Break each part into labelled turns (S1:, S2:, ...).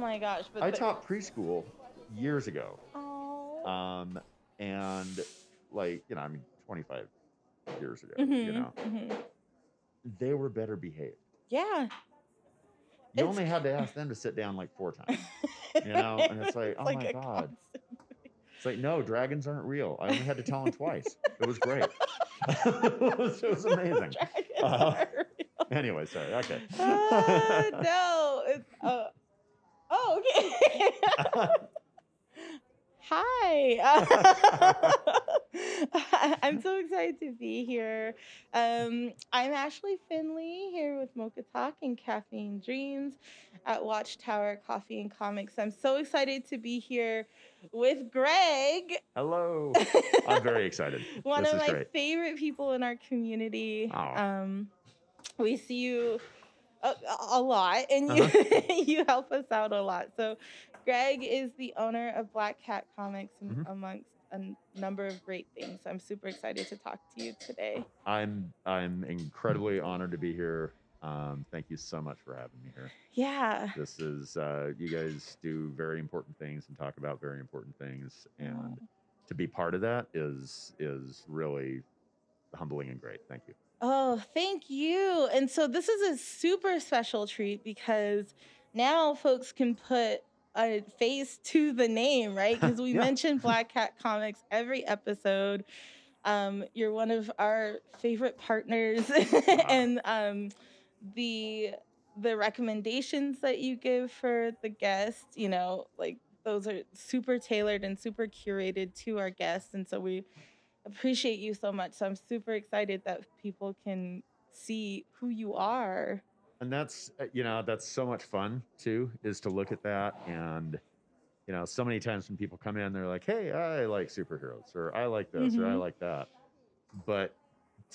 S1: my gosh. But
S2: I taught preschool years ago.
S1: Oh.
S2: And like, I mean, 25 years ago, they were better behaved.
S1: Yeah.
S2: You only had to ask them to sit down like 4 times, and it's like, oh my God. It's like, no, dragons aren't real. I only had to tell them twice. It was great. It was amazing. Anyway, sorry. Okay.
S1: No. It's, oh, okay. Hi. I'm so excited to be here. I'm Ashley Finley here with MOCHA Talk and Caffeine Dreams at Watchtower Coffee and Comics. I'm so excited to be here with Greg.
S2: Hello. I'm very excited.
S1: One of my favorite people in our community.
S2: Oh.
S1: We see you a lot, and you help us out a lot. So Greg is the owner of Black Cat Comics, amongst a number of great things. I'm super excited to talk to you today.
S2: I'm incredibly honored to be here. Thank you so much for having me here.
S1: Yeah.
S2: This is, you guys do very important things and talk about very important things. And to be part of that is really humbling and great. Thank you.
S1: Oh, thank you. And so this is a super special treat because now folks can put a face to the name, right? Because we mention Black Cat Comics every episode. You're one of our favorite partners, and the recommendations that you give for the guests, like those are super tailored and super curated to our guests, and so we appreciate you so much. So I'm super excited that people can see who you are.
S2: And that's, that's so much fun too, is to look at that. And, so many times when people come in, they're like, hey, I like superheroes, or I like this, or I like that. But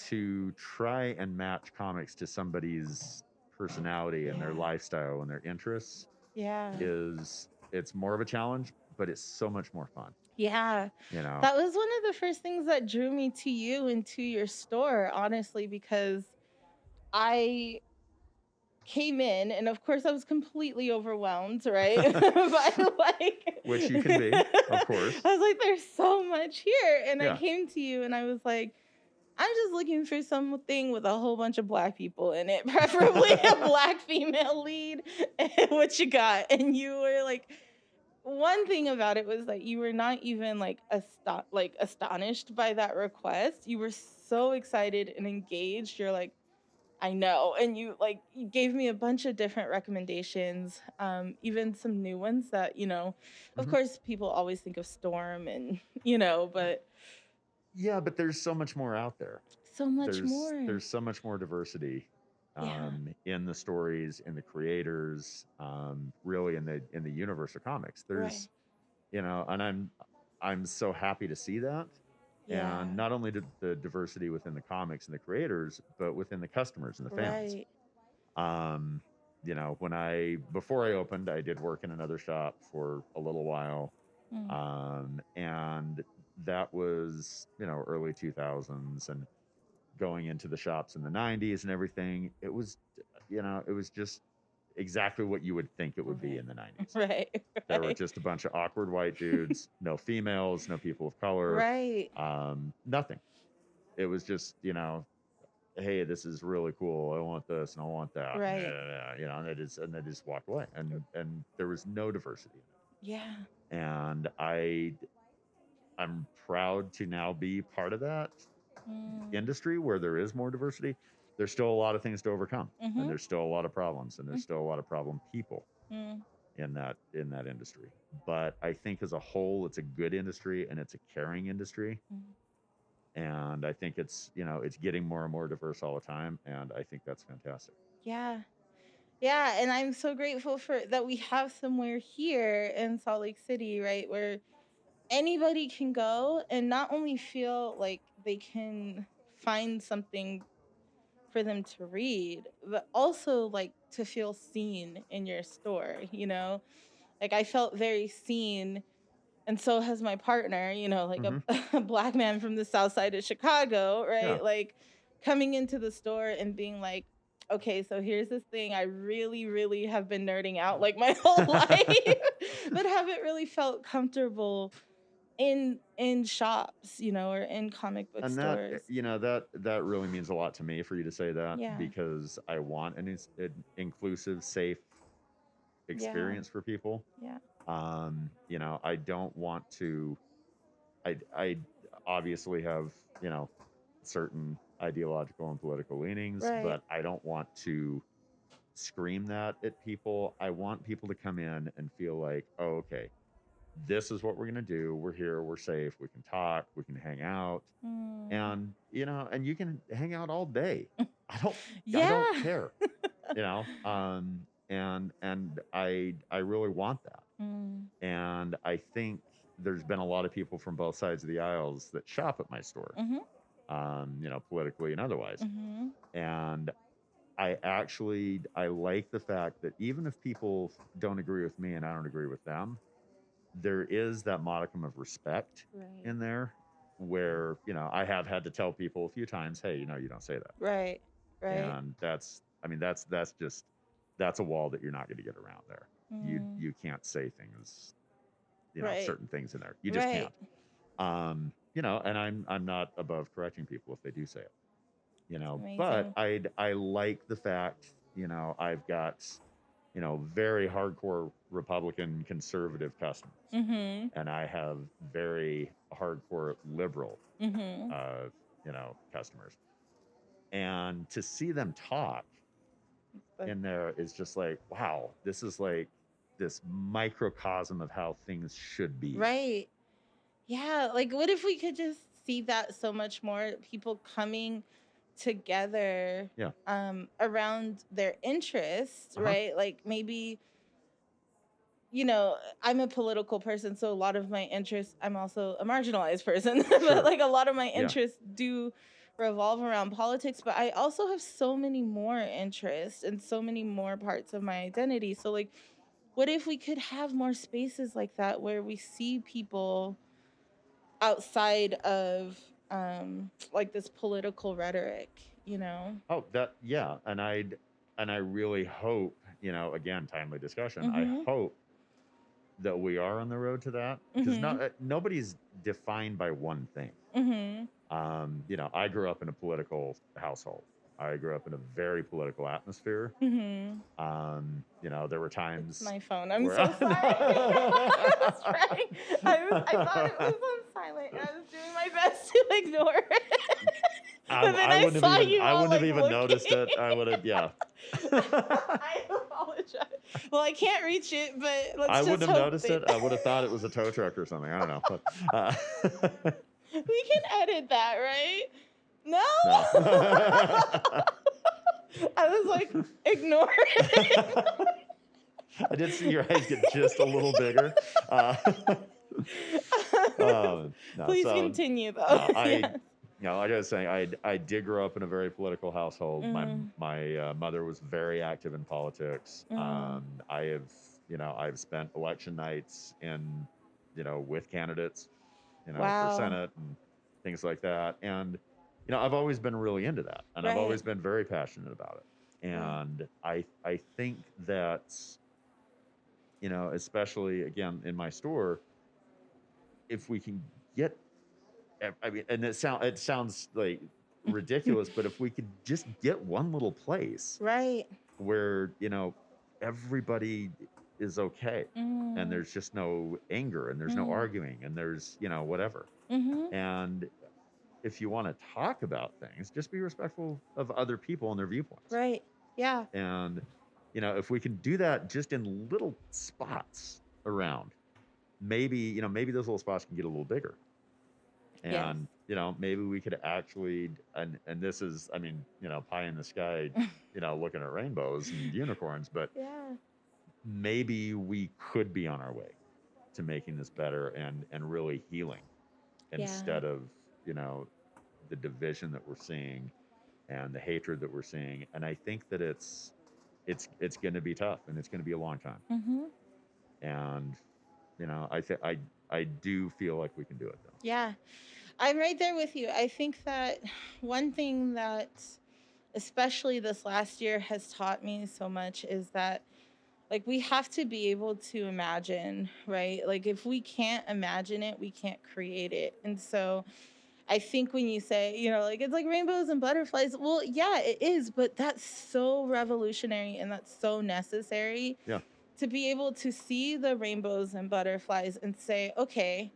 S2: to try and match comics to somebody's personality and their lifestyle and their interests it's more of a challenge, but it's so much more fun.
S1: Yeah. That was one of the first things that drew me to you and to your store, honestly, because I came in and of course I was completely overwhelmed, right?
S2: Which you can be, of course.
S1: I was like, there's so much here. And I came to you and I was like, I'm just looking for something with a whole bunch of Black people in it, preferably a Black female lead. What you got? And you were like, one thing about it was that you were not even astonished by that request. You were so excited and engaged. You're like, I know. And you gave me a bunch of different recommendations, even some new ones that, of course people always think of Storm and, but.
S2: Yeah, but there's so much more out there.
S1: So much more.
S2: There's so much more diversity in the stories, in the creators, really in the universe of comics. There's, and I'm so happy to see that. Yeah. And not only the diversity within the comics and the creators, but within the customers and the fans. Right. Before I opened, I did work in another shop for a little while. And that was, early 2000s, and going into the shops in the 90s and everything. It was, it was just exactly what you would think it would be in the 90s.
S1: Right.
S2: There were just a bunch of awkward white dudes, no females, no people of color.
S1: Right.
S2: Nothing. It was just, hey, this is really cool. I want this and I want that.
S1: Right.
S2: And they just walked away, and there was no diversity in it.
S1: Yeah.
S2: And I'm proud to now be part of that industry where there is more diversity. There's still a lot of things to overcome, and there's still a lot of problems, and there's still a lot of problem people in that industry. But I think as a whole, it's a good industry, and it's a caring industry. And I think it's, it's getting more and more diverse all the time, and I think that's fantastic.
S1: Yeah. Yeah, and I'm so grateful for that we have somewhere here in Salt Lake City, right, where anybody can go and not only feel like they can find something for them to read, but also like to feel seen in your store, Like I felt very seen, and so has my partner, a Black man from the south side of Chicago, right? Yeah. Like coming into the store and being like, okay, so here's this thing I really, really have been nerding out like my whole life, but haven't really felt comfortable in shops, or in comic book
S2: And that
S1: stores.
S2: that really means a lot to me for you to say that,
S1: Yeah.
S2: because I want an inclusive, safe experience for people.
S1: Yeah.
S2: I don't want to. I obviously have certain ideological and political leanings,
S1: Right.
S2: but I don't want to scream that at people. I want people to come in and feel like, oh, okay, this is what we're going to do. We're here, we're safe, we can talk, we can hang out. And and you can hang out all day. I don't care. And I really want that. And I think there's been a lot of people from both sides of the aisles that shop at my store, politically and otherwise. And I like the fact that even if people don't agree with me and I don't agree with them, there is that modicum of respect in there, where I have had to tell people a few times, hey, you don't say that.
S1: Right.
S2: And that's a wall that you're not going to get around there. You can't say things, certain things in there. You just can't. And I'm not above correcting people if they do say it. But I like the fact, I've got very hardcore Republican conservative customers, and I have very hardcore liberal customers, and to see them talk in there is just like, wow, this is like this microcosm of how things should be.
S1: Right. Yeah, like what if we could just see that so much more, people coming together around their interests, right? Like maybe I'm a political person, so a lot of my interests, I'm also a marginalized person, but like a lot of my interests do revolve around politics, but I also have so many more interests and so many more parts of my identity. So like, what if we could have more spaces like that where we see people outside of like this political rhetoric,
S2: Oh, and I really hope, again, timely discussion. I hope that we are on the road to that, because nobody's defined by one thing. I grew up in a political household. I grew up in a very political atmosphere. There were times.
S1: It's my phone. I'm so sorry. I thought it was on silent. I was doing my best to ignore it. But then I saw you all,
S2: I wouldn't have even
S1: looking.
S2: noticed it. I would have, yeah.
S1: I apologize. Well, I can't reach it, but let's
S2: I
S1: just
S2: wouldn't have
S1: hope
S2: noticed it. I would have thought it was a tow truck or something. I don't know. But,
S1: we can edit that, right? No. I was like, ignore it.
S2: I did see your eyes get just a little bigger.
S1: Please continue, though.
S2: Like I was saying, I did grow up in a very political household. My mother was very active in politics. I've spent election nights with candidates, for Senate and things like that. And I've always been really into that, and I've always been very passionate about it. And I think that especially again in my store, if we can get, I mean, and it sounds like ridiculous, but if we could just get one little place, where everybody is okay, and there's just no anger, and there's no arguing, and there's whatever. And if you want to talk about things, just be respectful of other people and their viewpoints.
S1: Right. Yeah.
S2: And if we can do that just in little spots around, maybe those little spots can get a little bigger. And maybe we could actually, and this is, I mean, pie in the sky, looking at rainbows and unicorns, but maybe we could be on our way to making this better and really healing, instead of the division that we're seeing and the hatred that we're seeing. And I think that it's going to be tough, and it's going to be a long time. And I do feel like we can do it, though.
S1: Yeah, I'm right there with you. I think that one thing that especially this last year, has taught me so much is that, like, we have to be able to imagine, right? Like, if we can't imagine it, we can't create it. And so I think when you say, like, it's like rainbows and butterflies, well, yeah, it is, but that's so revolutionary and that's so necessary
S2: Yeah.
S1: to be able to see the rainbows and butterflies and say, okay,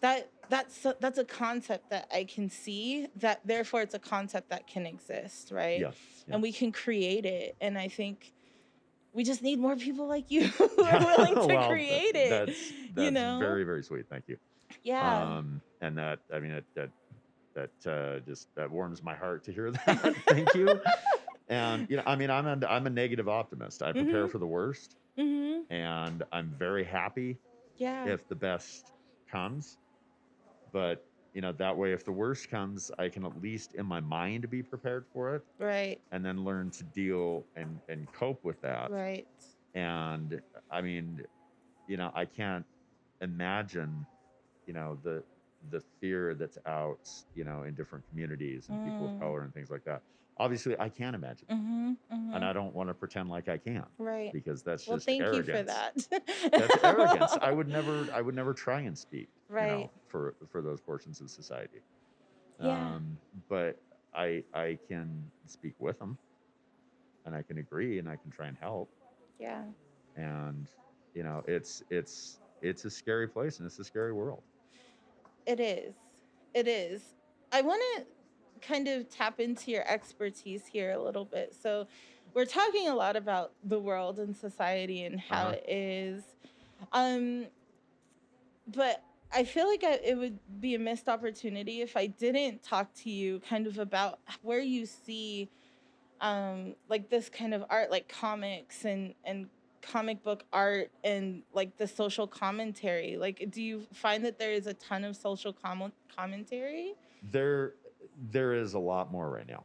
S1: that's a concept that I can see, that therefore it's a concept that can exist, right?
S2: Yes.
S1: And we can create it. And I think we just need more people like you who are willing to
S2: Well,
S1: create it.
S2: that's very, very sweet. Thank you.
S1: Yeah.
S2: And that, I mean, that warms my heart to hear that. Thank you. And I mean, I'm a negative optimist. I prepare for the worst, and I'm very happy if the best comes. But that way, if the worst comes, I can at least in my mind be prepared for it,
S1: Right.
S2: and then learn to deal and cope with that.
S1: Right.
S2: And I mean, I can't imagine, the fear that's out, in different communities and people of color and things like that. Obviously, I can't imagine, and I don't want to pretend like I can,
S1: Right.
S2: because that's
S1: Well,
S2: just
S1: thank you
S2: arrogance.
S1: for that.
S2: That's arrogance. I would never try and speak,
S1: Right.
S2: for those portions of society.
S1: Yeah.
S2: But I can speak with them, and I can agree, and I can try and help.
S1: Yeah.
S2: And it's a scary place, and it's a scary world.
S1: It is. It is. I want to kind of tap into your expertise here a little bit. So, we're talking a lot about the world and society and how it is. But I feel like it would be a missed opportunity if I didn't talk to you kind of about where you see like this kind of art, like comics and comic book art and like the social commentary. Like, do you find that there is a ton of social commentary?
S2: There is a lot more right now.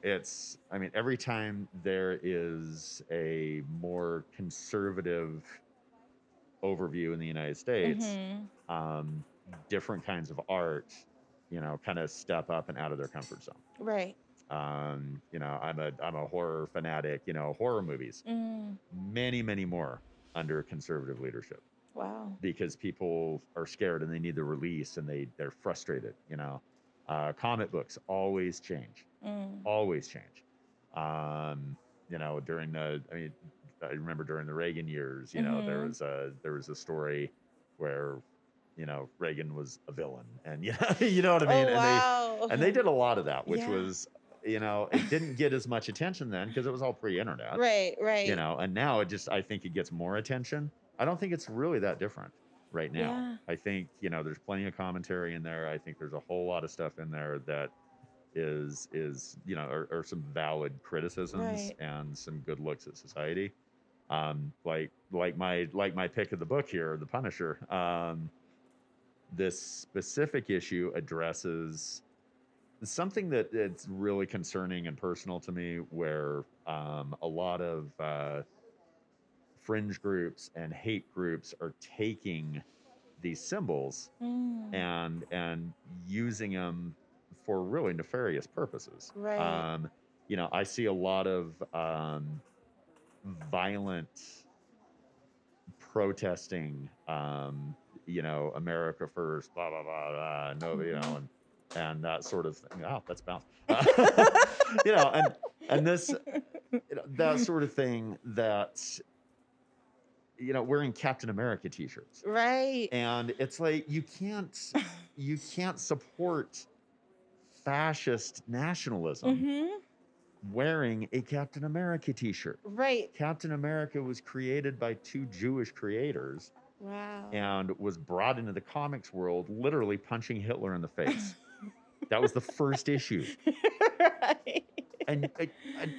S2: It's, I mean, every time there is a more conservative overview in the United States, different kinds of art, kind of step up and out of their comfort zone.
S1: Right.
S2: I'm a horror fanatic, horror movies, many more under conservative leadership.
S1: Wow.
S2: Because people are scared and they need the release, and they're frustrated. Comic books always change, always change. During I remember during the Reagan years, there was a story where Reagan was a villain, and you know what I mean.
S1: Oh, wow.
S2: And they did a lot of that, which was it didn't get as much attention then because it was all pre-internet,
S1: right.
S2: And now I think it gets more attention. I don't think it's really that different right now.
S1: Yeah.
S2: I think there's plenty of commentary in there. I think there's a whole lot of stuff in there that is are some valid criticisms and some good looks at society. Like my pick of the book here, The Punisher. This specific issue addresses something that it's really concerning and personal to me, where a lot of fringe groups and hate groups are taking these symbols and using them for really nefarious purposes.
S1: Right.
S2: I see a lot of violent protesting, America first, blah blah blah, blah no, and that sort of thing. Oh, that's bounce. And this that sort of thing, that wearing Captain America t-shirts,
S1: right?
S2: And it's like you can't support fascist nationalism wearing a Captain America t-shirt.
S1: Right.
S2: Captain America was created by two Jewish creators.
S1: Wow.
S2: And was brought into the comics world literally punching Hitler in the face. That was the first issue.
S1: Right.
S2: And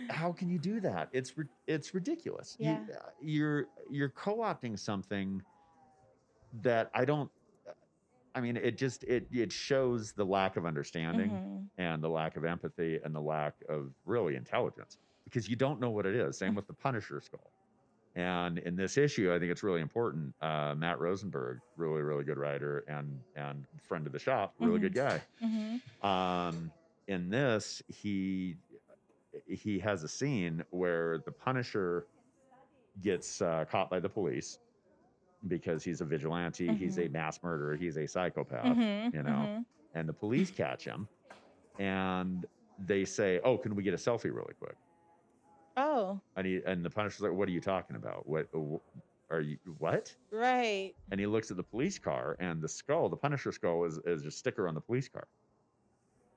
S2: how can you do that? It's ridiculous.
S1: Yeah.
S2: You're co-opting something that it shows the lack of understanding and the lack of empathy and the lack of really intelligence, because you don't know what it is. Same with the Punisher skull. And in this issue, I think it's really important. Matt Rosenberg, really, really good writer and friend of the shop, really good guy. in this, he has a scene where the Punisher gets caught by the police because he's a vigilante, he's a mass murderer, he's a psychopath, you know, and the police catch him and they say, "Oh, can we get a selfie really quick?"
S1: Oh.
S2: And the Punisher's like, "What are you talking about? What are you, what?"
S1: Right.
S2: And he looks at the police car, and the skull, the Punisher skull, is a sticker on the police car.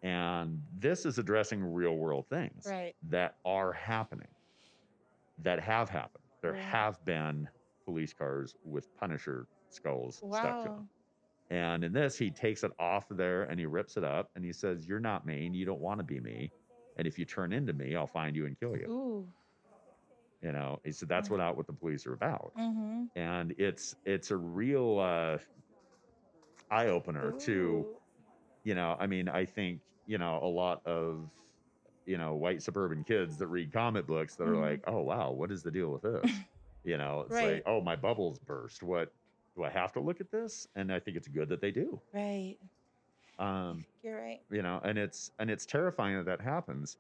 S2: And this is addressing real world things that are happening, that have happened. There have been police cars with Punisher skulls stuck to them. And in this, he takes it off of there and he rips it up and he says, "You're not me and you don't want to be me. And if you turn into me, I'll find you and kill you."
S1: Ooh.
S2: You know, he said that's what the police are about. And it's a real eye opener to, you know, I mean, I think, you know, a lot of, you know, white suburban kids that read comic books that are like, "Oh, wow, what is the deal with this?" You know, it's like, "Oh, my bubble's burst. What, do I have to look at this?" And I think it's good that they do.
S1: Right. You're right.
S2: You know, and it's terrifying that happens.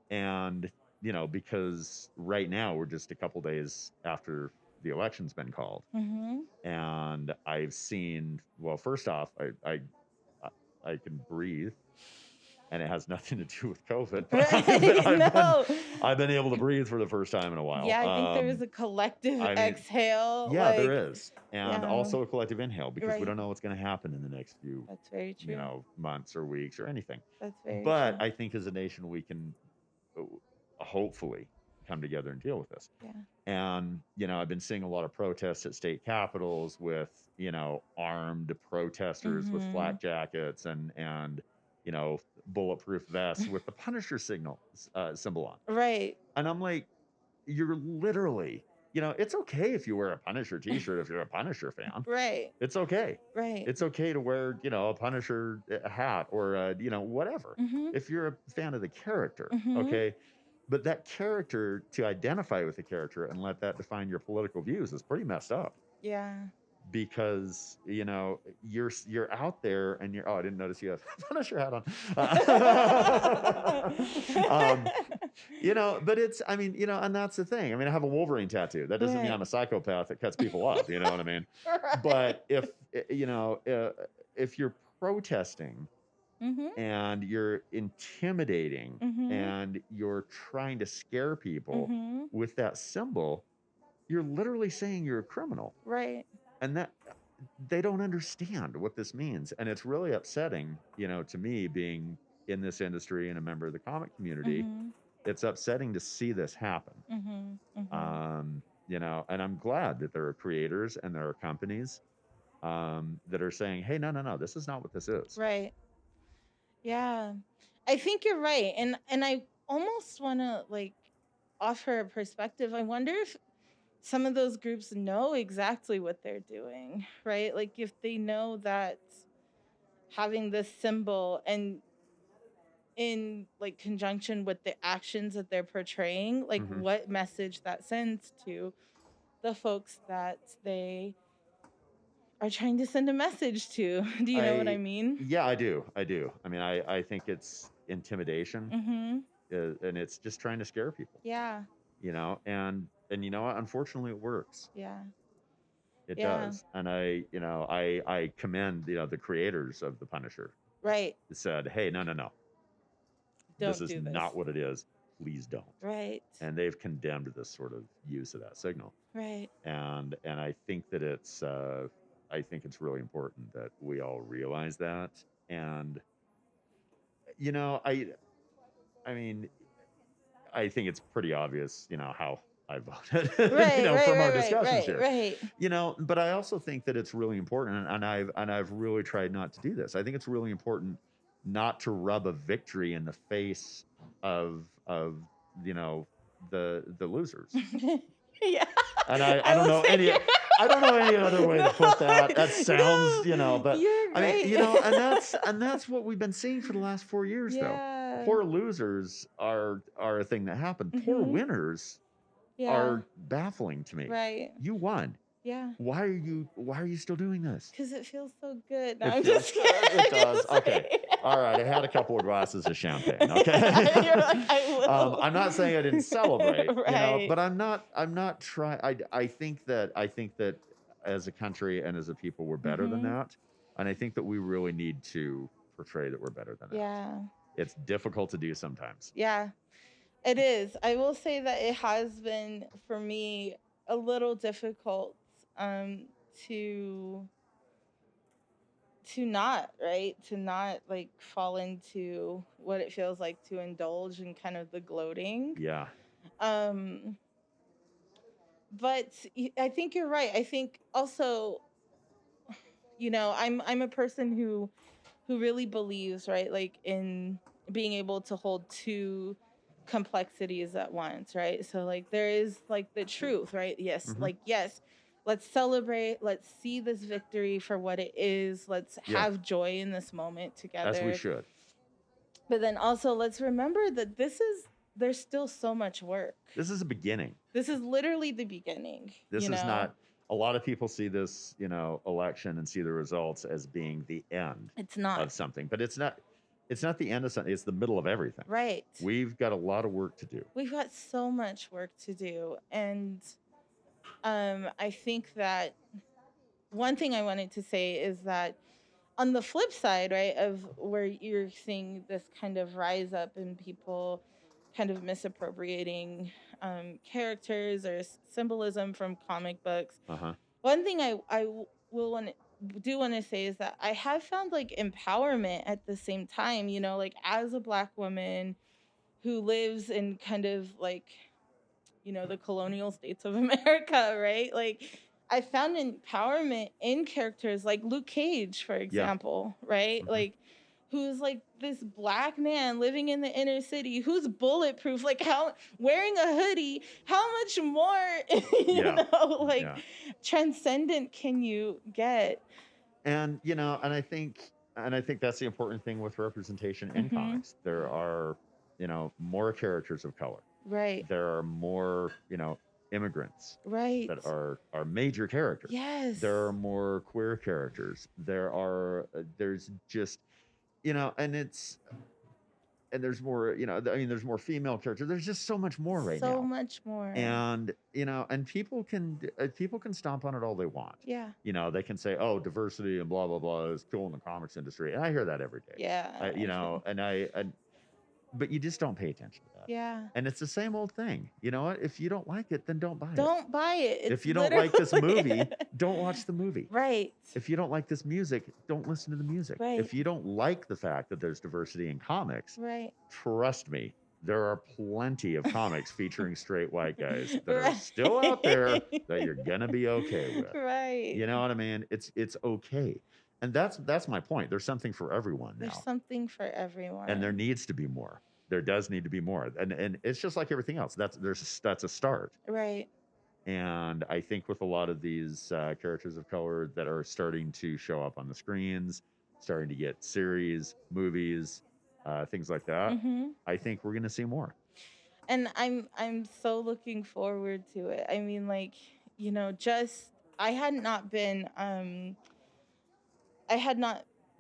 S2: And, you know, because right now we're just a couple days after the election's been called. And I've seen, well, first off, I can breathe, and it has nothing to do with COVID. But I've been able to breathe for the first time in a while.
S1: Yeah, I think there was a collective exhale.
S2: Yeah, there is. And also a collective inhale, because we don't know what's going to happen in the next few,
S1: that's very true,
S2: you know, months or weeks or anything.
S1: That's very
S2: But
S1: true.
S2: I think as a nation, we can hopefully come together and deal with this.
S1: Yeah.
S2: And, you know, I've been seeing a lot of protests at state capitals with, you know, armed protesters with flak jackets and, you know, bulletproof vests with the Punisher symbol on.
S1: Right.
S2: And I'm like, you're literally, you know, it's okay if you wear a Punisher t-shirt if you're a Punisher fan.
S1: Right.
S2: It's okay.
S1: Right.
S2: It's okay to wear, you know, a Punisher hat or, you know, whatever. If you're a fan of the character, okay? But that character, to identify with the character and let that define your political views, is pretty messed up.
S1: Yeah.
S2: Because, you know, you're out there and you're, oh, I didn't notice you have a Punisher hat on. You know, but it's, I mean, you know, and that's the thing. I mean, I have a Wolverine tattoo. That doesn't mean I'm a psychopath that cuts people up. You know what I mean? But if, you know, if you're protesting and you're intimidating and you're trying to scare people with that symbol, you're literally saying you're a criminal.
S1: Right.
S2: And that they don't understand what this means. And it's really upsetting, you know, to me, being in this industry and a member of the comic community. It's upsetting to see this happen. You know, and I'm glad that there are creators and there are companies that are saying, "Hey, no, this is not what this is."
S1: Right. Yeah, I think you're right. And I almost want to like offer a perspective. I wonder if some of those groups know exactly what they're doing, right? Like if they know that having this symbol and in like conjunction with the actions that they're portraying, like what message that sends to the folks that they are trying to send a message to. Do you know what I mean?
S2: Yeah, I do. I mean, I think it's intimidation, and it's just trying to scare people.
S1: Yeah.
S2: You know, and you know what? Unfortunately, it works.
S1: Yeah.
S2: It does. And you know, I commend, you know, the creators of the Punisher.
S1: Right.
S2: Said, "Hey, no. This is not what it is. Please don't."
S1: Right.
S2: And they've condemned this sort of use of that signal.
S1: Right.
S2: And I think that it's really important that we all realize that. And you know, I mean, I think it's pretty obvious, you know, how I voted, you know, from our discussions here.
S1: Right.
S2: You know, but I also think that it's really important, and I've really tried not to do this. I think it's really important not to rub a victory in the face of you know, the losers.
S1: Yeah.
S2: And I don't know any I don't know any other way to put that. That sounds, you know, but I mean, you know, and that's what we've been seeing for the last 4 years though. Poor losers are a thing that happened. Poor winners are baffling to me.
S1: Right.
S2: You won.
S1: Yeah.
S2: Why are you still doing this?
S1: Because it feels so good. No,
S2: It
S1: I'm
S2: feels
S1: just
S2: good.
S1: kidding.
S2: It does.
S1: Just
S2: Okay.
S1: kidding.
S2: All right. I had a couple of glasses of champagne. Okay.
S1: You're like, I will.
S2: I'm not saying I didn't celebrate,
S1: Right.
S2: but I'm not trying. I think that as a country and as a people, we're better than that. And I think that we really need to portray that we're better than that.
S1: Yeah.
S2: It's difficult to do sometimes.
S1: Yeah. It is. I will say that it has been for me a little difficult to not, right? To not like fall into what it feels like to indulge in kind of the gloating.
S2: Yeah.
S1: But I think you're right. I think also, I'm a person who really believes, right, like in being able to hold two complexities at once, right? So like there is like the truth, right? Yes, yes, let's celebrate, let's see this victory for what it is, let's have joy in this moment together.
S2: As we should.
S1: But then also let's remember that there's still so much work.
S2: This is a beginning.
S1: This is literally the beginning.
S2: This is not, a lot of people see this, election and see the results as being the end of something, but it's not the end of something. It's the middle of everything.
S1: Right.
S2: We've got a lot of work to do.
S1: We've got so much work to do. And I think that one thing I wanted to say is that on the flip side, right, of where you're seeing this kind of rise up in people kind of misappropriating characters or symbolism from comic books. One thing I want to say is that I have found like empowerment at the same time, like as a Black woman who lives in kind of like, the colonial states of America, right? Like I found empowerment in characters like Luke Cage, for example, right? Like who's like this Black man living in the inner city, who's bulletproof, like how wearing a hoodie, how much more, transcendent can you get?
S2: And, and I think that's the important thing with representation in comics. There are, more characters of color.
S1: Right.
S2: There are more, immigrants.
S1: Right.
S2: That are major characters.
S1: Yes.
S2: There are more queer characters. There's just, and there's more, there's more female characters. There's just so much more right now.
S1: So much more.
S2: And, and people can stomp on it all they want.
S1: Yeah.
S2: They can say, oh, diversity and blah, blah, blah is cool in the comics industry. And I hear that every day.
S1: Yeah.
S2: But you just don't pay attention to that.
S1: Yeah.
S2: And it's the same old thing. You know what? If you don't like it, then don't buy it.
S1: Don't buy it.
S2: If you don't like this movie, don't watch the movie.
S1: Right.
S2: If you don't like this music, don't listen to the music.
S1: Right.
S2: If you don't like the fact that there's diversity in comics,
S1: right,
S2: trust me, there are plenty of comics featuring straight white guys that are still out there that you're gonna be okay with.
S1: Right.
S2: You know what I mean? It's okay. And that's my point. There's something for everyone now.
S1: There's something for everyone.
S2: And there needs to be more. There does need to be more. And it's just like everything else. That's a start.
S1: Right.
S2: And I think with a lot of these characters of color that are starting to show up on the screens, starting to get series, movies, things like that, I think we're going to see more.
S1: And I'm so looking forward to it. I mean, like, I had not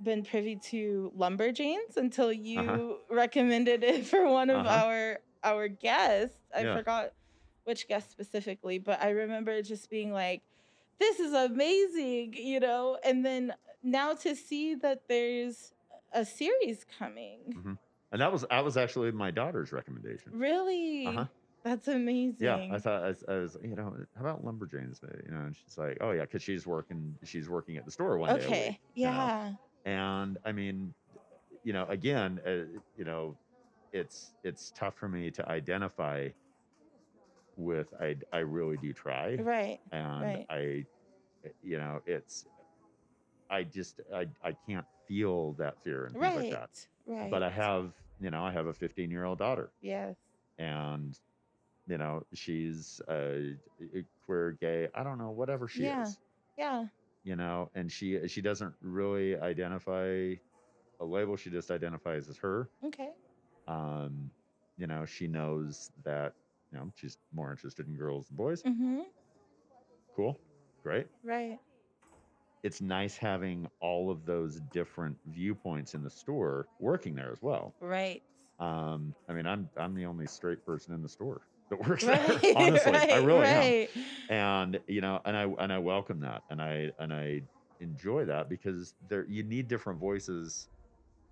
S1: been privy to Lumberjanes until you recommended it for one of our guests. I forgot which guest specifically, but I remember just being like, this is amazing, and then now to see that there's a series coming.
S2: And that was actually my daughter's recommendation.
S1: Really? That's amazing.
S2: Yeah, I thought I was, how about Lumberjanes? And she's like, oh yeah, because she's working at the store one day a week.
S1: Yeah.
S2: And I mean, again, it's tough for me to identify with. I really do try.
S1: Right.
S2: And I can't feel that fear and things like that.
S1: Right.
S2: But I have a 15-year-old daughter.
S1: Yes.
S2: And she's a queer, gay, I don't know, whatever she is.
S1: Yeah.
S2: And she doesn't really identify a label. She just identifies as her.
S1: Okay.
S2: She knows that, she's more interested in girls than boys.
S1: Mm-hmm.
S2: Cool. great.
S1: Right.
S2: It's nice having all of those different viewpoints in the store working there as well.
S1: Right.
S2: I mean, I'm the only straight person in the store that works there.
S1: Right.
S2: Honestly, I
S1: Right.
S2: really am.
S1: Right.
S2: And I welcome that, and I enjoy that, because you need different voices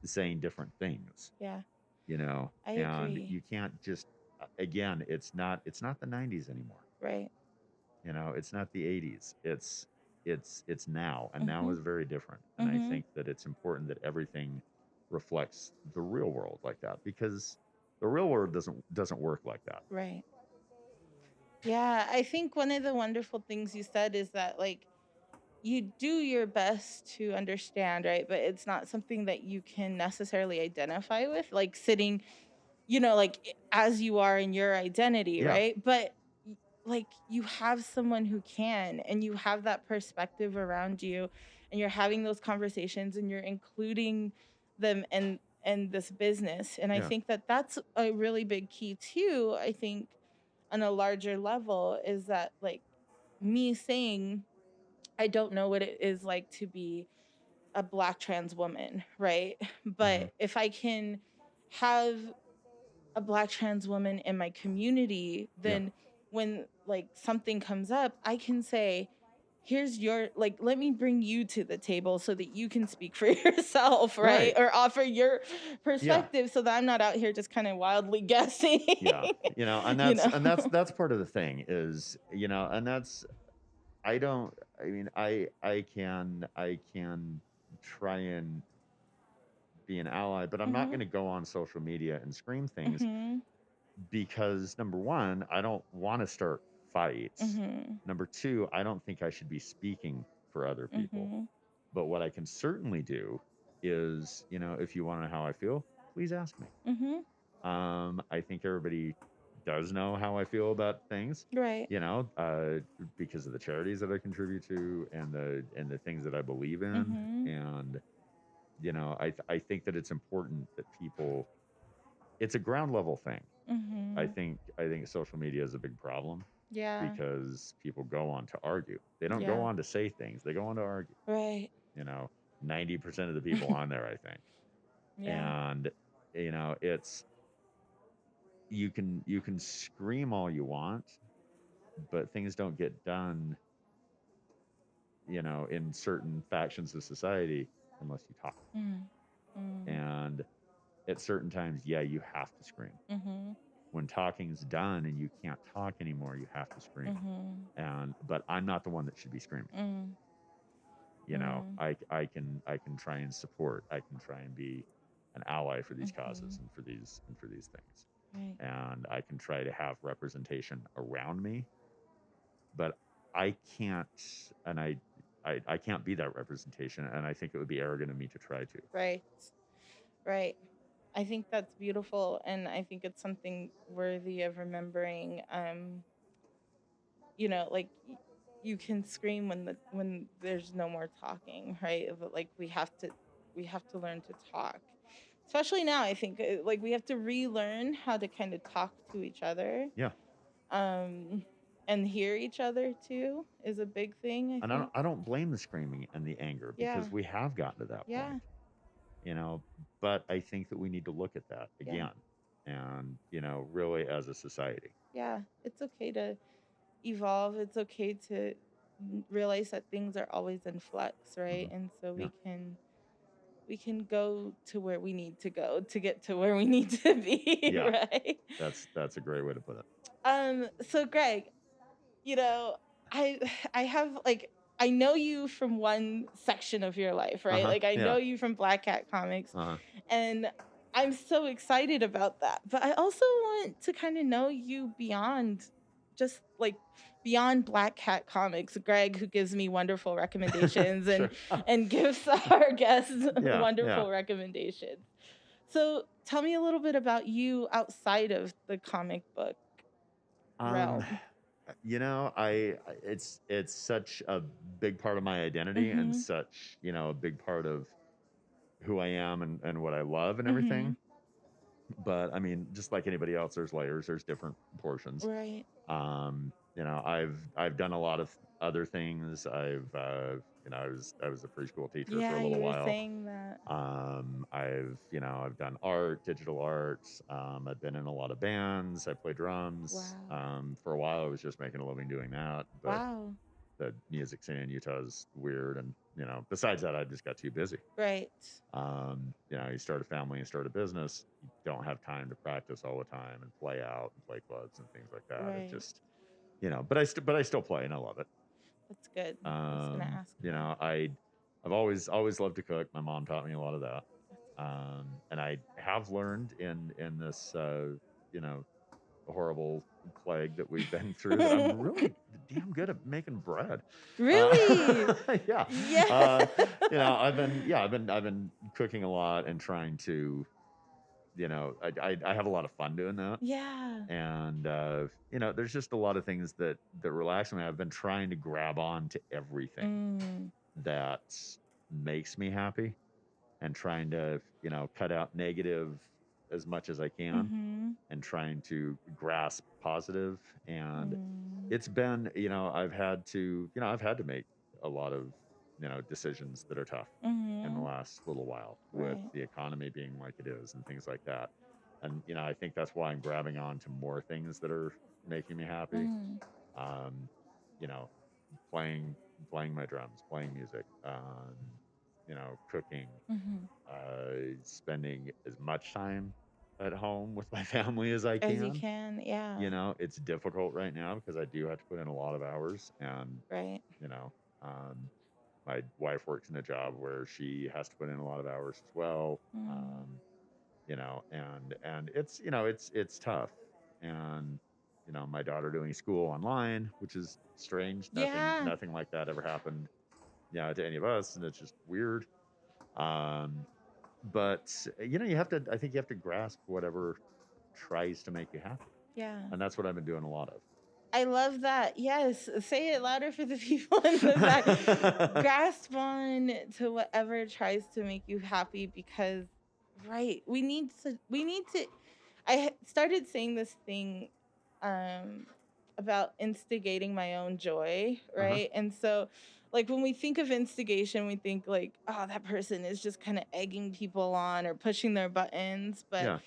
S2: saying different things.
S1: Yeah. I
S2: And
S1: agree.
S2: you can't just, again, it's not the 90s anymore.
S1: Right.
S2: It's not the 80s. It's now, and now
S1: Mm-hmm.
S2: is very different. And I think that it's important that everything reflects the real world like that, because the real world doesn't work like that.
S1: Right. Yeah, I think one of the wonderful things you said is that, like, you do your best to understand, right? But it's not something that you can necessarily identify with, like sitting, like as you are in your identity,
S2: Yeah.
S1: right? But like you have someone who can, and you have that perspective around you, and you're having those conversations, and you're including them in this business. And I
S2: Yeah.
S1: think that that's a really big key too. I think on a larger level is that, like, me saying I don't know what it is like to be a Black trans woman, right? But if I can have a Black trans woman in my community, then when like something comes up, I can say, here's your, like, let me bring you to the table so that you can speak for yourself, right? Or offer your perspective, so that I'm not out here just kind of wildly guessing.
S2: Yeah. And that's part of the thing is, and that's, I mean, I can try and be an ally, but I'm not going to go on social media and scream things, because number one, I don't want to start fights. Number two, I don't think I should be speaking for other people. But what I can certainly do is, if you want to know how I feel, please ask me. I think everybody does know how I feel about things,
S1: Right.
S2: because of the charities that I contribute to, and the things that I believe in. And I think that it's important that people, it's a ground level thing. I think social media is a big problem,
S1: Yeah.
S2: because people go on to argue. They don't go
S1: Yeah.
S2: on to say things. They go on to argue.
S1: Right.
S2: 90% of the people on there, I think.
S1: Yeah.
S2: And it's, you can scream all you want, but things don't get done, in certain factions of society, unless you talk. And at certain times, yeah, you have to scream. When talking's done and you can't talk anymore, you have to scream. But I'm not the one that should be screaming. I can try and support. I can try and be an ally for these causes and for these things.
S1: Right.
S2: And I can try to have representation around me, but I can't, and I can't be that representation, and I think it would be arrogant of me to try to.
S1: Right. Right. I think that's beautiful, and I think it's something worthy of remembering. Like you can scream when there's no more talking, right? But like we have to learn to talk. Especially now, I think like we have to relearn how to kind of talk to each other.
S2: Yeah.
S1: And hear each other too is a big thing, I think.
S2: I don't blame the screaming and the anger, because we have gotten to that point. But I think that we need to look at that again, and really as a society.
S1: Yeah, it's okay to evolve. It's okay to realize that things are always in flux, right? And so we can go to where we need to go to get to where we need to be, right?
S2: That's a great way to put it.
S1: So Greg, I have, like, I know you from one section of your life, right? Like I know you from Black Cat Comics, and I'm so excited about that. But I also want to kind of know you beyond just like beyond Black Cat Comics. Greg, who gives me wonderful recommendations and gives our guests wonderful recommendations. So tell me a little bit about you outside of the comic book realm.
S2: It's such a big part of my identity, and such, a big part of who I am and what I love and everything. But I mean, just like anybody else, there's layers, there's different portions.
S1: Right.
S2: I've done a lot of other things. I was a preschool teacher for
S1: Yeah,
S2: a little
S1: you were
S2: while.
S1: saying that.
S2: I've done art, digital arts. I've been in a lot of bands. I play drums.
S1: Wow.
S2: For a while, I was just making a living doing that. But
S1: Wow.
S2: the music scene in Utah is weird, and besides that, I just got too busy.
S1: Right.
S2: You start a family and start a business, you don't have time to practice all the time and play out and play clubs and things like that. It
S1: Right.
S2: just, but I still play and I love it.
S1: That's good. I was gonna ask you.
S2: I've always loved to cook. My mom taught me a lot of that. And I have learned in this, horrible plague that we've been through that I'm really damn good at making bread.
S1: Really?
S2: Yeah.
S1: Yeah.
S2: I've been cooking a lot and trying to, I have a lot of fun doing that.
S1: Yeah.
S2: And there's just a lot of things that relax me. I've been trying to grab on to everything that makes me happy, and trying to cut out negative as much as I can, and trying to grasp positive. And it's been, I've had to make a lot of decisions that are tough in the last little while, with the economy being like it is and things like that. And I think that's why I'm grabbing on to more things that are making me happy. You know, playing my drums, playing music, cooking, spending as much time at home with my family as I
S1: As you
S2: can.
S1: can, yeah.
S2: It's difficult right now because I do have to put in a lot of hours, and
S1: Right.
S2: my wife works in a job where she has to put in a lot of hours as well. And it's tough. And my daughter doing school online, which is strange.
S1: Yeah.
S2: Nothing like that ever happened, to any of us, and it's just weird. But I think you have to grasp whatever tries to make you happy.
S1: Yeah.
S2: And that's what I've been doing a lot of.
S1: I love that. Yes. Say it louder for the people in the back. Grasp on to whatever tries to make you happy, because we need to I started saying this thing about instigating my own joy, right? And so, like, when we think of instigation, we think like, oh, that person is just kind of egging people on or pushing their buttons. But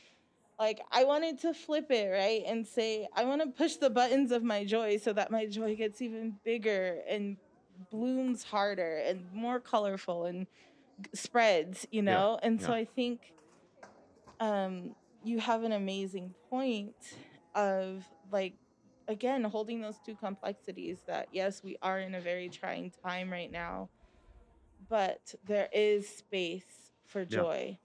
S1: like, I wanted to flip it, right? And say, I want to push the buttons of my joy so that my joy gets even bigger and blooms harder and more colorful and spreads, And so I think you have an amazing point of, like, again, holding those two complexities that, yes, we are in a very trying time right now, but there is space for joy.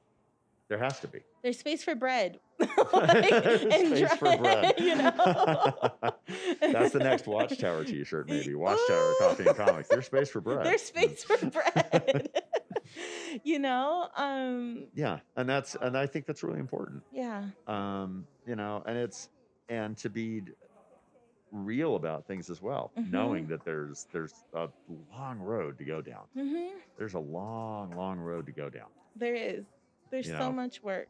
S2: There has to be.
S1: There's space for bread.
S2: Space for bread. That's the next Watchtower t-shirt, maybe. Watchtower, coffee and comics. There's space for bread.
S1: There's space for bread.
S2: Yeah, and I think that's really important.
S1: Yeah.
S2: And to be real about things as well, knowing that there's a long road to go down. There's a long road to go down.
S1: There is. There's so much work.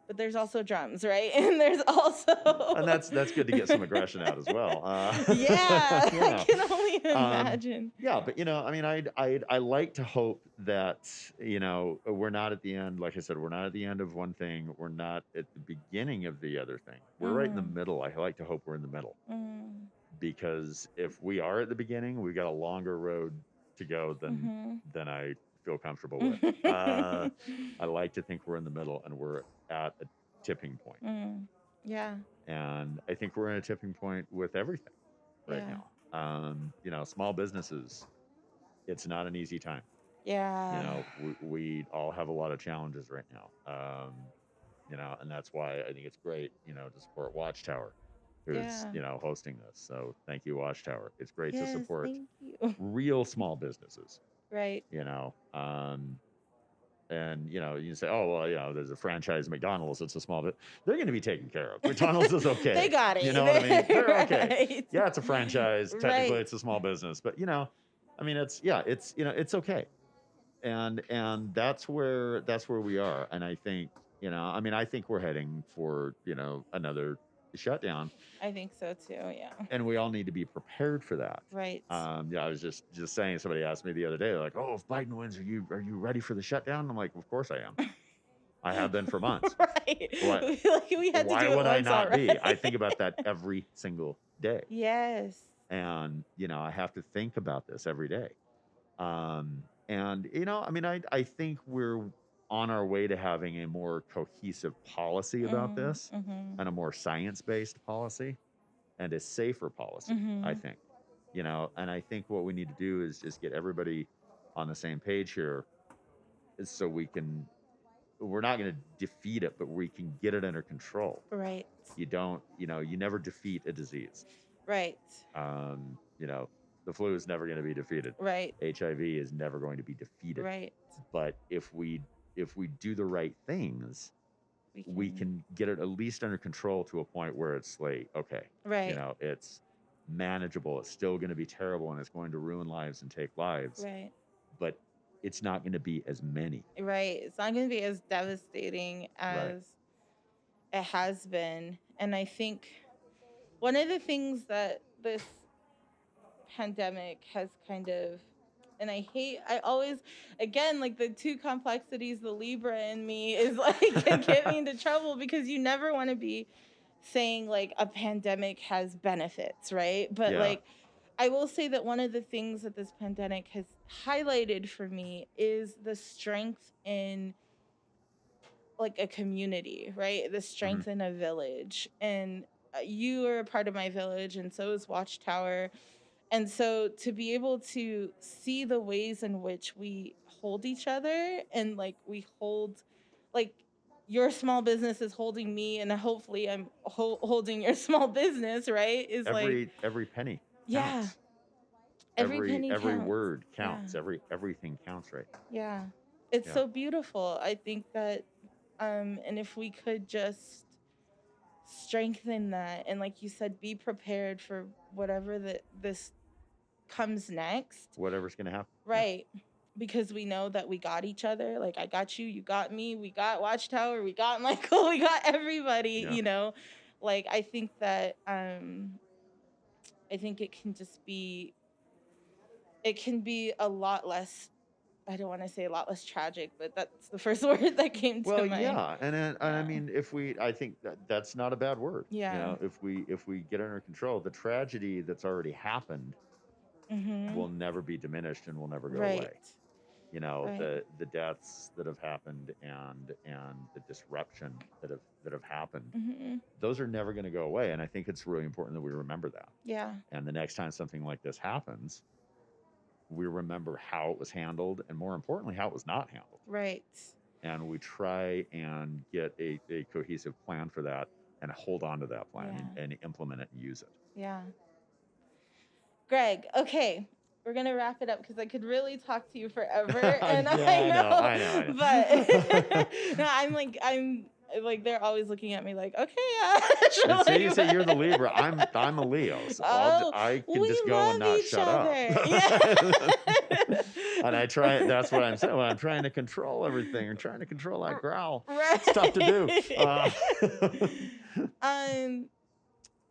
S1: But there's also drums, right? And there's also
S2: and that's good to get some aggression out as well.
S1: I can only imagine.
S2: But I like to hope that we're not at the end. Like I said, we're not at the end of one thing. We're not at the beginning of the other thing. We're right in the middle. I like to hope we're in the middle, because if we are at the beginning, we've got a longer road to go than I feel comfortable with. I like to think we're in the middle and we're at a tipping point.
S1: Yeah.
S2: And I think we're in a tipping point with everything right now. Small businesses, it's not an easy time.
S1: Yeah.
S2: We all have a lot of challenges right now. And that's why I think it's great, to support Watchtower, who's, hosting this. So thank you, Watchtower. It's great to support real small businesses.
S1: Right.
S2: And you can say, oh well, there's a franchise McDonald's. It's a small bit. They're going to be taken care of. McDonald's is okay.
S1: They got it.
S2: You know what I mean? They're okay.
S1: Right.
S2: Yeah, it's a franchise. Technically, it's a small business, but it's okay. And that's where we are. And I think I think we're heading for another shutdown.
S1: I think so too. Yeah.
S2: And we all need to be prepared for that.
S1: Right.
S2: Yeah, I was just saying. Somebody asked me the other day, like, "Oh, if Biden wins, are you ready for the shutdown?" I'm like, "Of course I am. I have been for months.
S1: Right.
S2: What?
S1: Like we had to
S2: Why
S1: do it
S2: would I
S1: once
S2: not be?
S1: already.
S2: I think about that every single day,
S1: Yes.
S2: and I have to think about this every day. And I mean, I think we're on our way to having a more cohesive policy about this,
S1: Mm-hmm.
S2: and a more science-based policy, and a safer policy. I
S1: Mm-hmm.
S2: think, and I think what we need to do is just get everybody on the same page here, so we're not going to defeat it, but we can get it under control.
S1: Right.
S2: You don't, you never defeat a disease.
S1: Right.
S2: The flu is never going to be defeated.
S1: Right.
S2: HIV is never going to be defeated.
S1: Right.
S2: But if we do the right things, we can get it at least under control to a point where it's like, okay,
S1: Right.
S2: it's manageable. It's still going to be terrible, and it's going to ruin lives and take lives.
S1: Right.
S2: But it's not going to be as many.
S1: Right. It's not going to be as devastating as it has been. And I think one of the things that this pandemic has kind of, and I always, again, like the two complexities, the Libra in me is like, can get me into trouble, because you never want to be saying like a pandemic has benefits, right? But like, I will say that one of the things that this pandemic has highlighted for me is the strength in like a community, right? The strength in a village. And you are a part of my village, and so is Watchtower. And so to be able to see the ways in which we hold each other, and like we hold, like your small business is holding me, and hopefully I'm holding your small business, right? Is
S2: every penny.
S1: Yeah.
S2: Counts.
S1: Every penny counts.
S2: Every word counts.
S1: Yeah.
S2: Everything counts, right?
S1: Yeah. It's so beautiful. I think that, and if we could just strengthen that, and like you said, be prepared for whatever this comes next.
S2: Whatever's going to happen.
S1: Right. Yeah. Because we know that we got each other. Like, I got you, you got me, we got Watchtower, we got Michael, we got everybody, Like, I think that, I think it can be a lot less, I don't want to say a lot less tragic, but that's the first word that came to mind. Well,
S2: yeah, and I mean, I think that's not a bad word.
S1: Yeah.
S2: If we get under control, the tragedy that's already happened will never be diminished and will never go away. The deaths that have happened and the disruption that have happened, those are never going to go away. And I think it's really important that we remember that.
S1: Yeah.
S2: And the next time something like this happens, we remember how it was handled, and more importantly, how it was not handled.
S1: Right.
S2: And we try and get a cohesive plan for that, and hold on to that plan, and implement it and use it.
S1: Yeah. Greg, okay, we're going to wrap it up, because I could really talk to you forever. And I know. But no, I'm like, they're always looking at me like, okay, yeah.
S2: And you say you're the Libra. I'm a Leo. So I can just go and not shut up. Yeah. And I try. That's what I'm saying. When I'm trying to control everything, or trying to control that growl.
S1: Right.
S2: It's tough to
S1: do.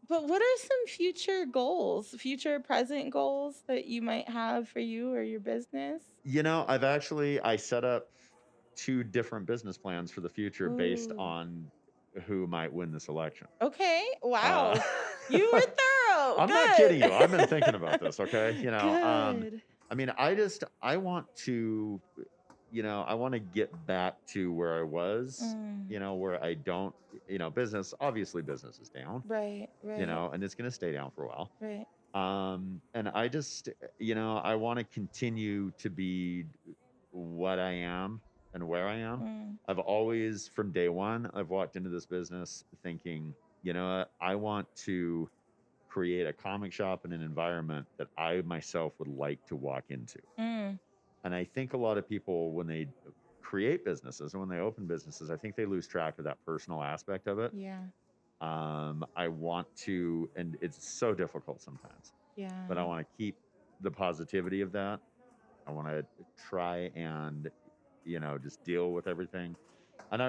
S1: But what are some future present goals that you might have for you or your business?
S2: I set up 2 different business plans for the future based on who might win this election.
S1: Okay. Wow. You were thorough.
S2: I'm not kidding you. I've been thinking about this. Okay.
S1: Good.
S2: I mean, I want to, I want to get back to where I was, where I don't, business is down.
S1: Right.
S2: And it's going to stay down for a while.
S1: Right.
S2: And I just, I want to continue to be what I am and where I am. I've always, from day one, I've walked into this business thinking, I want to create a comic shop in an environment that I myself would like to walk into. And I think a lot of people, when they create businesses and when they open businesses, I think they lose track of that personal aspect of it.
S1: Yeah.
S2: I want to, and it's so difficult sometimes.
S1: Yeah.
S2: But I want to keep the positivity of that. I want to try and, just deal with everything. And I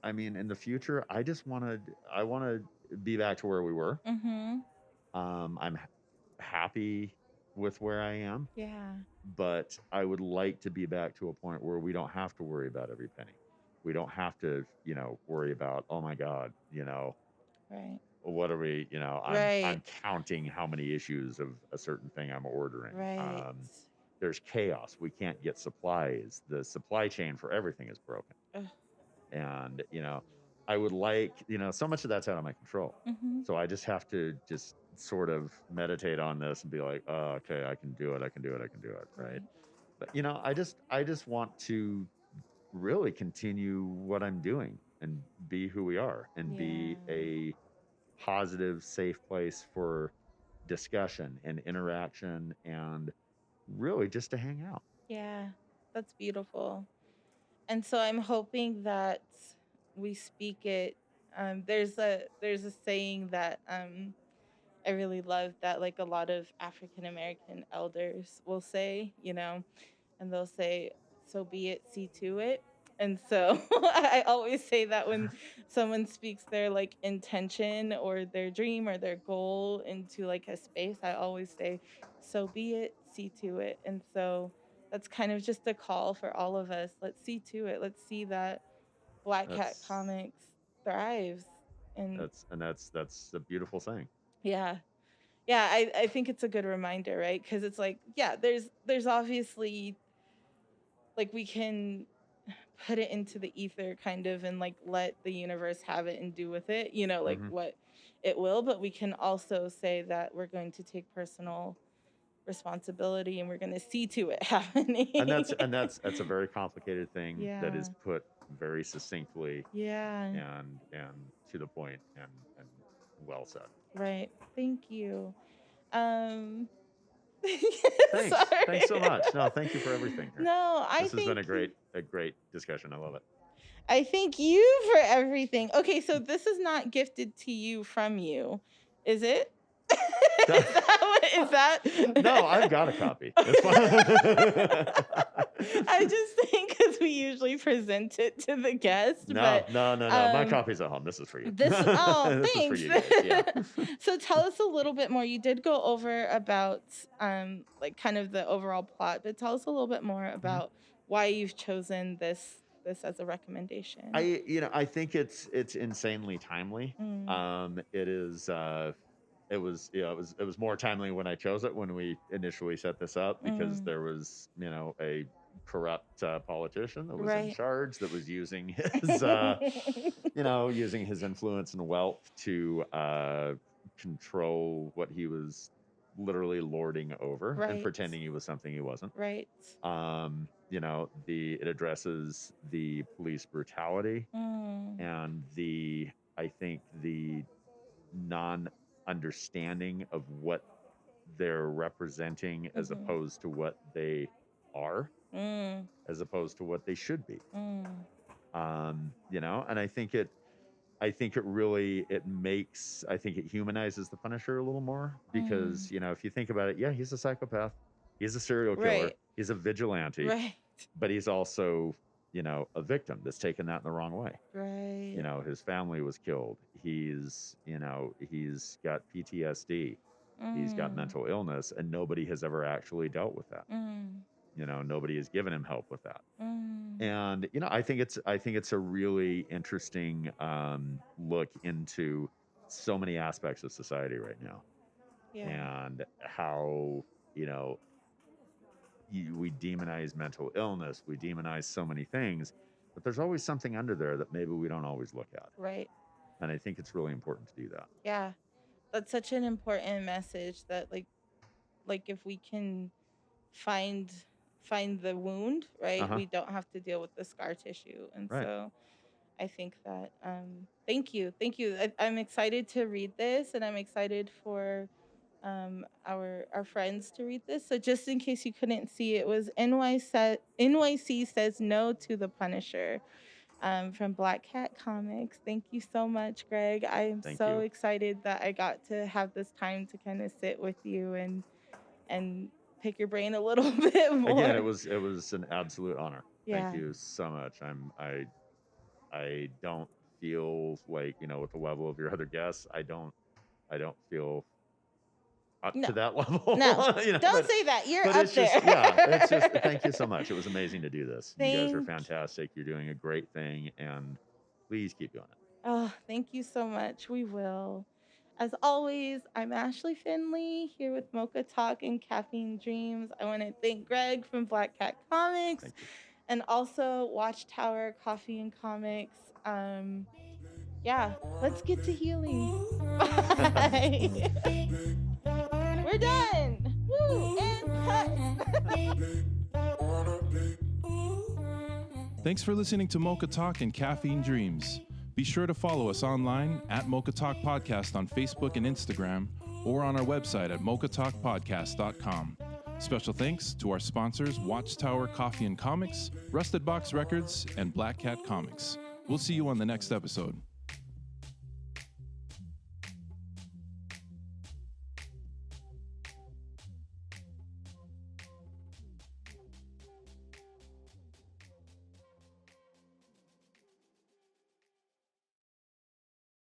S2: I mean, in the future, I want to be back to where we were. I'm happy with where I am,
S1: Yeah.
S2: but I would like to be back to a point where we don't have to worry about every penny. We don't have to, worry about, oh my God,
S1: Right.
S2: what are we, I'm counting how many issues of a certain thing I'm ordering.
S1: Right.
S2: There's chaos. We can't get supplies. The supply chain for everything is broken.
S1: Ugh.
S2: And, I would like, so much of that's out of my control. So I just have to just sort of meditate on this and be like, oh, okay, I can do it. I can do it. I can do it. Right. But, I just want to really continue what I'm doing and be who we are and be a positive, safe place for discussion and interaction and really just to hang out.
S1: Yeah, that's beautiful. And so I'm hoping that we speak it. There's a saying that I really love that like a lot of African American elders will say, and they'll say, "So be it, see to it." And so I always say that when someone speaks their like intention or their dream or their goal into like a space, I always say, "So be it, see to it." And so that's kind of just a call for all of us. Let's see to it. Let's see that Black Cat Comics thrives. And
S2: that's a beautiful thing.
S1: yeah. Yeah, I think it's a good reminder, right? Because it's like, yeah, there's obviously like we can put it into the ether kind of and like let the universe have it and do with it, like what it will, but we can also say that we're going to take personal responsibility and we're going to see to it happening.
S2: And that's a very complicated thing that is put very succinctly. And to the point and well said.
S1: Right. Thank you.
S2: Thanks.
S1: Sorry.
S2: Thanks so much. No, thank you for everything here.
S1: No,
S2: this has been a great discussion. I love it.
S1: I thank you for everything. Okay, so this is not gifted to you from you, is it? Is that?
S2: No, I've got a copy. It's fine.
S1: I just think because we usually present it to the guest.
S2: No. My copy's at home. This is for you.
S1: This
S2: This
S1: thanks.
S2: is for you guys. Yeah.
S1: So tell us a little bit more. You did go over about like kind of the overall plot, but tell us a little bit more about why you've chosen this as a recommendation.
S2: I think it's insanely timely. It is it was more timely when I chose it when we initially set this up because there was a corrupt politician that was in charge that was using his using his influence and wealth to control what he was literally lording over and pretending he was something he wasn't. It addresses the police brutality and I think the non-understanding of what they're representing as opposed to what they are, as opposed to what they should be. And I think it really it humanizes the Punisher a little more because if you think about it, yeah, he's a psychopath, he's a serial killer, he's a vigilante, but he's also a victim that's taken that in the wrong way. His family was killed. He's got PTSD. He's got mental illness, and nobody has ever actually dealt with that. Nobody has given him help with that. And I think it's a really interesting look into so many aspects of society right now, and how we demonize mental illness, we demonize so many things, but there's always something under there that maybe we don't always look at. And I think it's really important to do that.
S1: Yeah, that's such an important message that like if we can find the wound, right, we don't have to deal with the scar tissue. And so I think that thank you. I'm excited to read this, and I'm excited for our friends to read this. So just in case you couldn't see, it was NYC says no to the Punisher from Black Cat Comics. Thank you so much, Greg. I am so excited that I got to have this time to kind of sit with you and pick your brain a little bit more.
S2: Again, it was an absolute honor. Thank you so much. I don't feel like, with the level of your other guests, I don't feel up to that level.
S1: No, don't say that. You're up
S2: it's
S1: there.
S2: it's just, thank you so much. It was amazing to do this. You guys are fantastic. You're doing a great thing, and please keep doing it.
S1: Oh, thank you so much. We will. As always, I'm Ashley Finley here with MOCHA Talk and Caffeine Dreams. I want to thank Greg from Black Cat Comics and also Watchtower Coffee and Comics. Yeah, let's get to healing. Bye. We're done. Woo, and cut.
S3: Thanks for listening to MOCHA Talk and Caffeine Dreams. Be sure to follow us online at MOCHA Talk Podcast on Facebook and Instagram, or on our website at mochatalkpodcast.com. Special thanks to our sponsors, Watchtower Coffee and Comics, Rusted Box Records, and Black Cat Comics. We'll see you on the next episode.